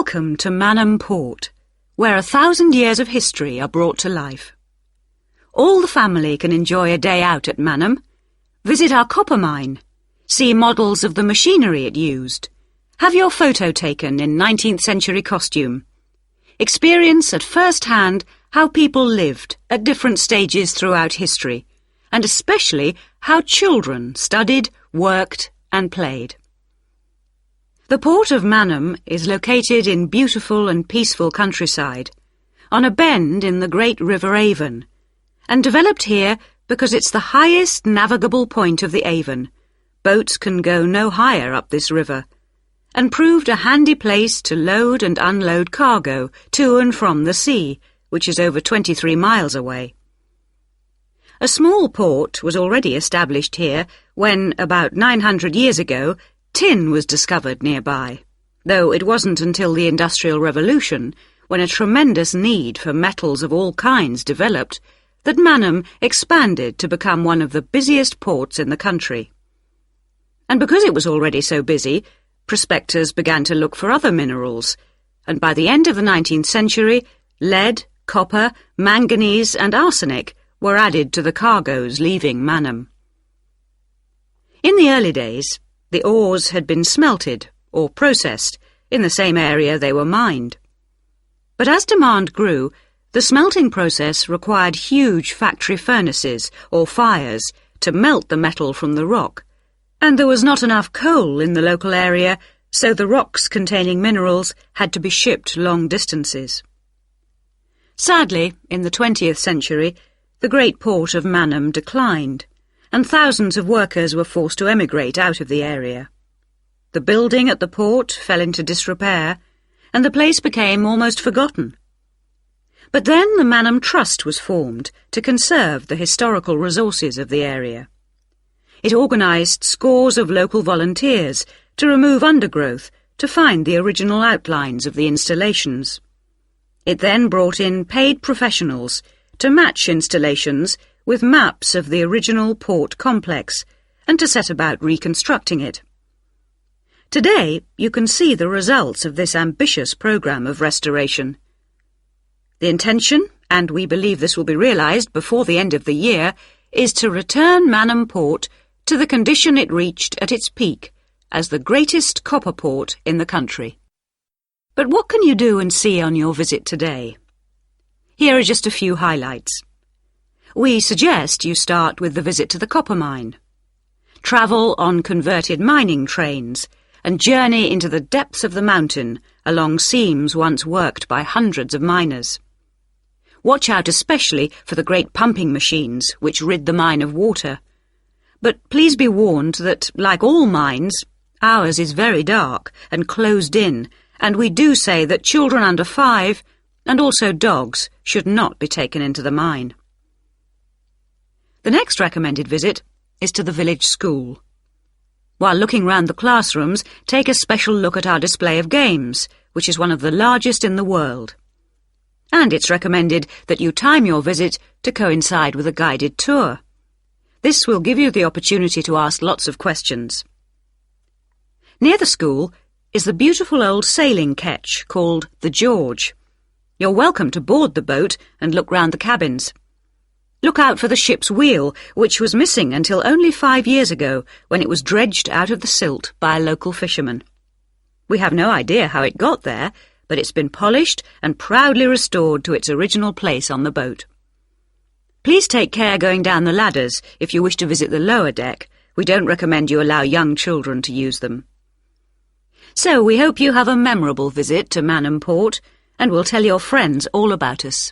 Welcome to Manham Port, where 1,000 years of history are brought to life. All the family can enjoy a day out at Manham, visit our copper mine, see models of the machinery it used, have your photo taken in 19th century costume, experience at first hand how people lived at different stages throughout history, and especially how children studied, worked and played. The port of Manham is located in beautiful and peaceful countryside, on a bend in the great River Avon, and developed here because it's the highest navigable point of the Avon. Boats can go no higher up this river, and proved a handy place to load and unload cargo to and from the sea, which is over 23 miles away. A small port was already established here when, about 900 years ago, tin was discovered nearby, though it wasn't until the Industrial Revolution, when a tremendous need for metals of all kinds developed, that Manham expanded to become one of the busiest ports in the country. And because it was already so busy, prospectors began to look for other minerals, and by the end of the 19th century, lead, copper, manganese and arsenic were added to the cargoes leaving Manham. In the early days, the ores had been smelted or processed in the same area they were mined. But as demand grew, the smelting process required huge factory furnaces or fires to melt the metal from the rock, and there was not enough coal in the local area, so the rocks containing minerals had to be shipped long distances. Sadly, in the 20th century, the great port of Manham declined, and thousands of workers were forced to emigrate out of the area. The building at the port fell into disrepair, and the place became almost forgotten. But then the Manham Trust was formed to conserve the historical resources of the area. It organised scores of local volunteers to remove undergrowth to find the original outlines of the installations. It then brought in paid professionals to match installations with maps of the original port complex and to set about reconstructing it. Today, you can see the results of this ambitious programme of restoration. The intention, and we believe this will be realised before the end of the year, is to return Manham Port to the condition it reached at its peak as the greatest copper port in the country. But what can you do and see on your visit today? Here are just a few highlights. We suggest you start with the visit to the copper mine. Travel on converted mining trains and journey into the depths of the mountain along seams once worked by hundreds of miners. Watch out especially for the great pumping machines which rid the mine of water. But please be warned that, like all mines, ours is very dark and closed in, and we do say that children under 5 and also dogs should not be taken into the mine. The next recommended visit is to the village school. While looking round the classrooms, take a special look at our display of games, which is one of the largest in the world. And it's recommended that you time your visit to coincide with a guided tour. This will give you the opportunity to ask lots of questions. Near the school is the beautiful old sailing ketch called the George. You're welcome to board the boat and look round the cabins. Look out for the ship's wheel, which was missing until only 5 years ago, when it was dredged out of the silt by a local fisherman. We have no idea how it got there, but it's been polished and proudly restored to its original place on the boat. Please take care going down the ladders if you wish to visit the lower deck. We don't recommend you allow young children to use them. So we hope you have a memorable visit to Manham Port, and we'll tell your friends all about us.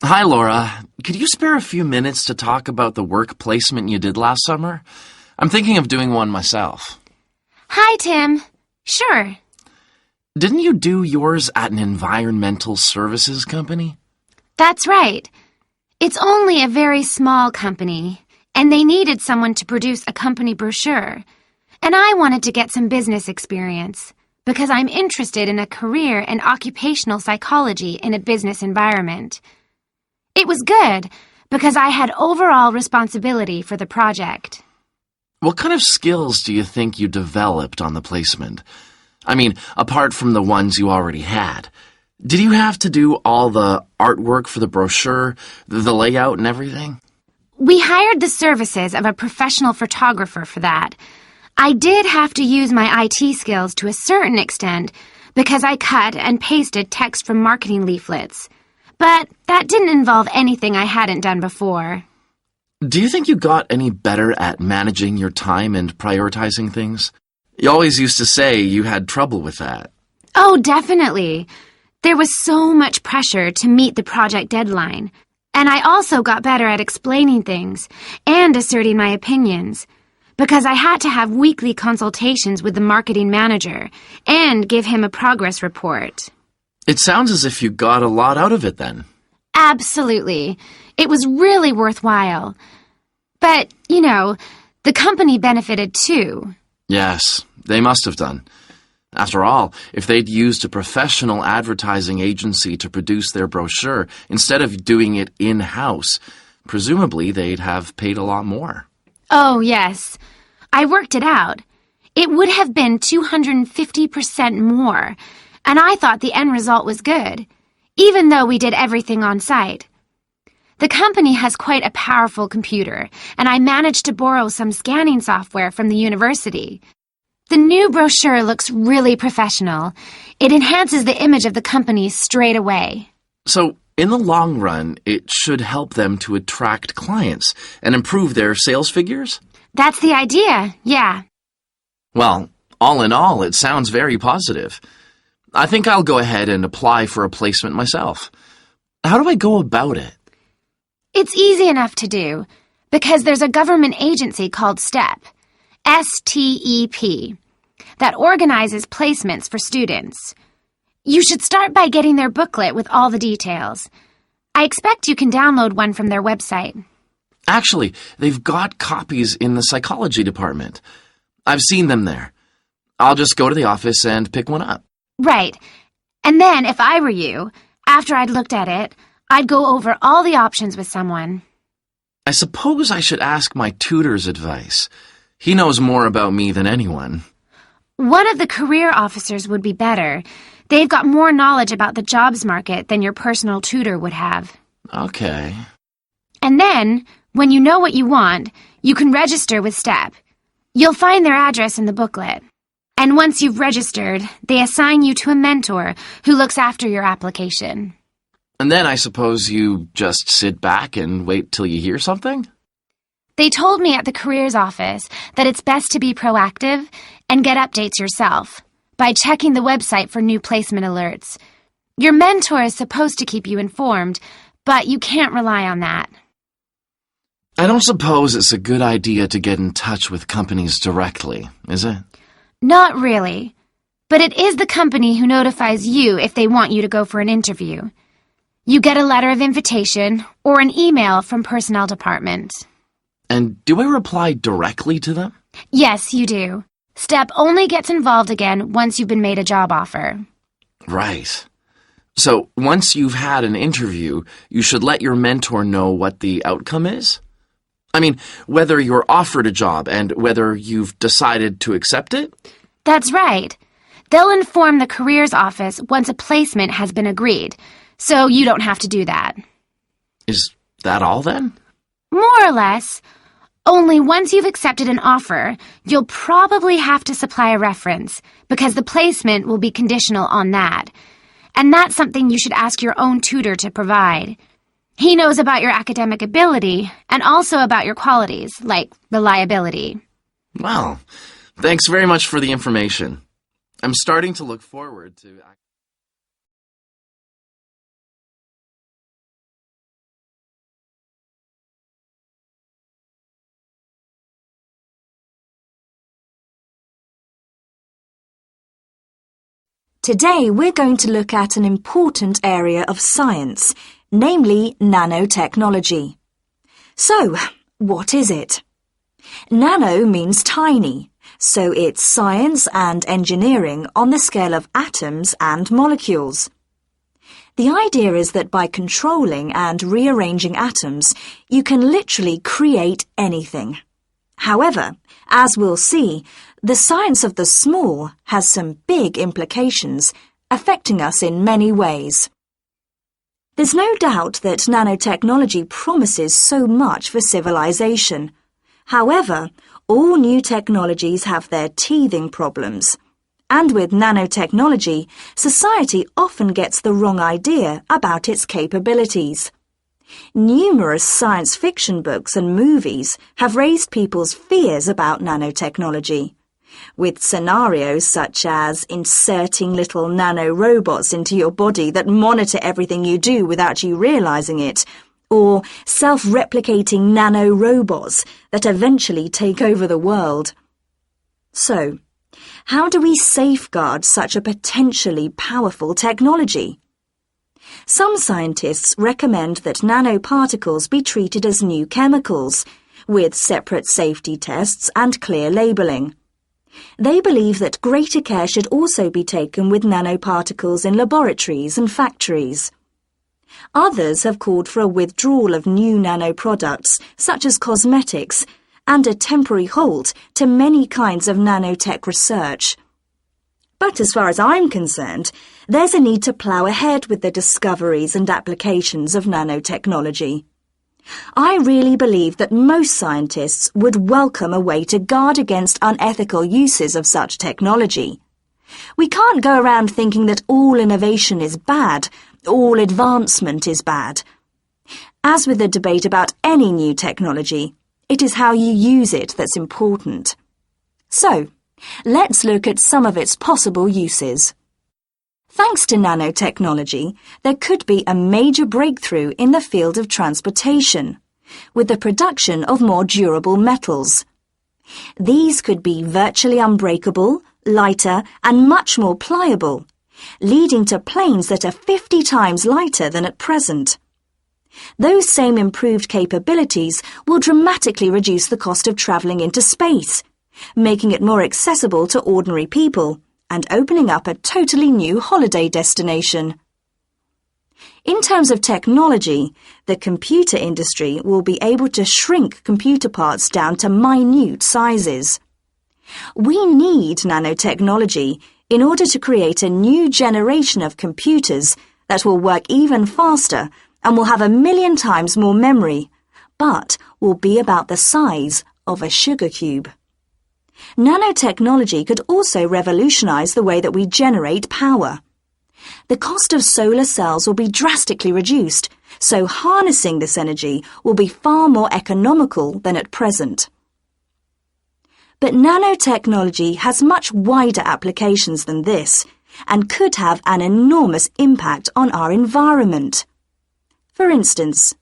Hi, Laura. Could you spare a few minutes to talk about the work placement you did last summer? I'm thinking of doing one myself. Hi, Tim. Sure. Didn't you do yours at an environmental services company? That's right. It's only a very small company, and they needed someone to produce a company brochure. And I wanted to get some business experience, because I'm interested in a career in occupational psychology in a business environment. It was good because I had overall responsibility for the project. What kind of skills do you think you developed on the placement? I mean, apart from the ones you already had. Did you have to do all the artwork for the brochure, the layout and everything? We hired the services of a professional photographer for that. I did have to use my IT skills to a certain extent because I cut and pasted text from marketing leaflets. But that didn't involve anything I hadn't done before. Do you think you got any better at managing your time and prioritizing things? You always used to say you had trouble with that. Oh, definitely. There was so much pressure to meet the project deadline. And I also got better at explaining things and asserting my opinions, because I had to have weekly consultations with the marketing manager and give him a progress report. It sounds as if you got a lot out of it then. Absolutely. It was really worthwhile. But, you know, the company benefited too. Yes, they must have done. After all, if they'd used a professional advertising agency to produce their brochure instead of doing it in-house, presumably they'd have paid a lot more. Oh, yes. I worked it out. It would have been 250% more, and I thought the end result was good, even though we did everything on site. The company has quite a powerful computer, and I managed to borrow some scanning software from the university. The new brochure looks really professional. It enhances the image of the company straight away. So, in the long run, it should help them to attract clients and improve their sales figures? That's the idea, yeah. Well, all in all, it sounds very positive. I think I'll go ahead and apply for a placement myself. How do I go about it? It's easy enough to do, because there's a government agency called STEP, S-T-E-P, that organizes placements for students. You should start by getting their booklet with all the details. I expect you can download one from their website. Actually, they've got copies in the psychology department. I've seen them there. I'll just go to the office and pick one up. Right. And then, if I were you, after I'd looked at it, I'd go over all the options with someone. I suppose I should ask my tutor's advice. He knows more about me than anyone. One of the career officers would be better. They've got more knowledge about the jobs market than your personal tutor would have. Okay. And then, when you know what you want, you can register with STEP. You'll find their address in the booklet. And once you've registered, they assign you to a mentor who looks after your application. And then I suppose you just sit back and wait till you hear something? They told me at the careers office that it's best to be proactive and get updates yourself by checking the website for new placement alerts. Your mentor is supposed to keep you informed, but you can't rely on that. I don't suppose it's a good idea to get in touch with companies directly, is it? Not really. But it is the company who notifies you if they want you to go for an interview. You get a letter of invitation or an email from personnel department. And do I reply directly to them? Yes, you do. STEP only gets involved again once you've been made a job offer. Right. So once you've had an interview, you should let your mentor know what the outcome is? I mean, whether you're offered a job and whether you've decided to accept it? That's right. They'll inform the careers office once a placement has been agreed, so you don't have to do that. Is that all then? More or less. Only once you've accepted an offer, you'll probably have to supply a reference, because the placement will be conditional on that. And that's something you should ask your own tutor to provide. He knows about your academic ability and also about your qualities, like reliability. Well, thanks very much for the information. I'm starting to look forward to... Today we're going to look at an important area of science, namely nanotechnology. So, what is it? Nano means tiny, so it's science and engineering on the scale of atoms and molecules. The idea is that by controlling and rearranging atoms, you can literally create anything. However, as we'll see, the science of the small has some big implications, affecting us in many ways. There's no doubt that nanotechnology promises so much for civilization. However, all new technologies have their teething problems. And with nanotechnology, society often gets the wrong idea about its capabilities. Numerous science fiction books and movies have raised people's fears about nanotechnology, with scenarios such as inserting little nanorobots into your body that monitor everything you do without you realizing it, or self-replicating nanorobots that eventually take over the world. So, how do we safeguard such a potentially powerful technology? Some scientists recommend that nanoparticles be treated as new chemicals, with separate safety tests and clear labelling. They believe that greater care should also be taken with nanoparticles in laboratories and factories. Others have called for a withdrawal of new nanoproducts, such as cosmetics, and a temporary halt to many kinds of nanotech research. But as far as I'm concerned, there's a need to plough ahead with the discoveries and applications of nanotechnology. I really believe that most scientists would welcome a way to guard against unethical uses of such technology. We can't go around thinking that all innovation is bad, all advancement is bad. As with the debate about any new technology, it is how you use it that's important. So, let's look at some of its possible uses. Thanks to nanotechnology, there could be a major breakthrough in the field of transportation, with the production of more durable metals. These could be virtually unbreakable, lighter, and much more pliable, leading to planes that are 50 times lighter than at present. Those same improved capabilities will dramatically reduce the cost of travelling into space, making it more accessible to ordinary people and opening up a totally new holiday destination. In terms of technology, the computer industry will be able to shrink computer parts down to minute sizes. We need nanotechnology in order to create a new generation of computers that will work even faster and will have 1,000,000 times more memory, but will be about the size of a sugar cube. Nanotechnology could also revolutionize the way that we generate power. The cost of solar cells will be drastically reduced, so harnessing this energy will be far more economical than at present. But nanotechnology has much wider applications than this, and could have an enormous impact on our environment. For instance,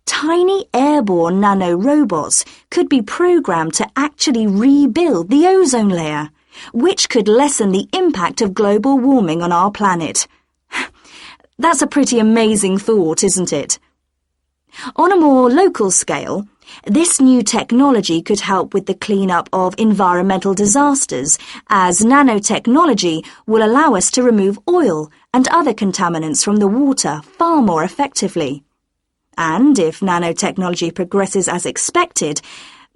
tiny airborne nanorobots could be programmed to actually rebuild the ozone layer, which could lessen the impact of global warming on our planet. That's a pretty amazing thought, isn't it? On a more local scale, this new technology could help with the cleanup of environmental disasters, as nanotechnology will allow us to remove oil and other contaminants from the water far more effectively. And if nanotechnology progresses as expected,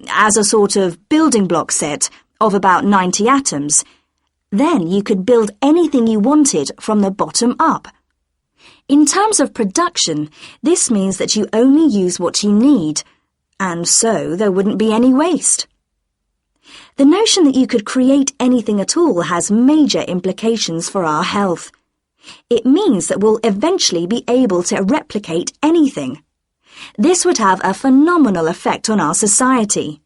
as a sort of building block set of about 90 atoms, then you could build anything you wanted from the bottom up. In terms of production, this means that you only use what you need, and so there wouldn't be any waste. The notion that you could create anything at all has major implications for our health. It means that we'll eventually be able to replicate anything. This would have a phenomenal effect on our society.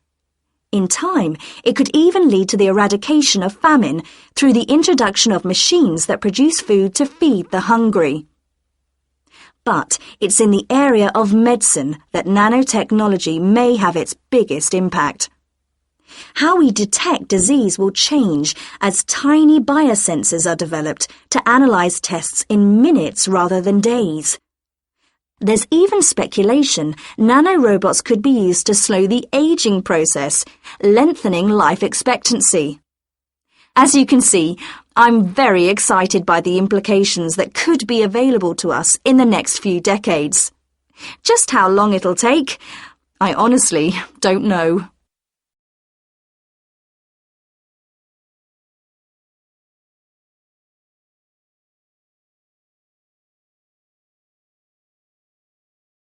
In time, it could even lead to the eradication of famine through the introduction of machines that produce food to feed the hungry. But it's in the area of medicine that nanotechnology may have its biggest impact. How we detect disease will change as tiny biosensors are developed to analyze tests in minutes rather than days. There's even speculation nanorobots could be used to slow the aging process, lengthening life expectancy. As you can see, I'm very excited by the implications that could be available to us in the next few decades. Just how long it'll take, I honestly don't know.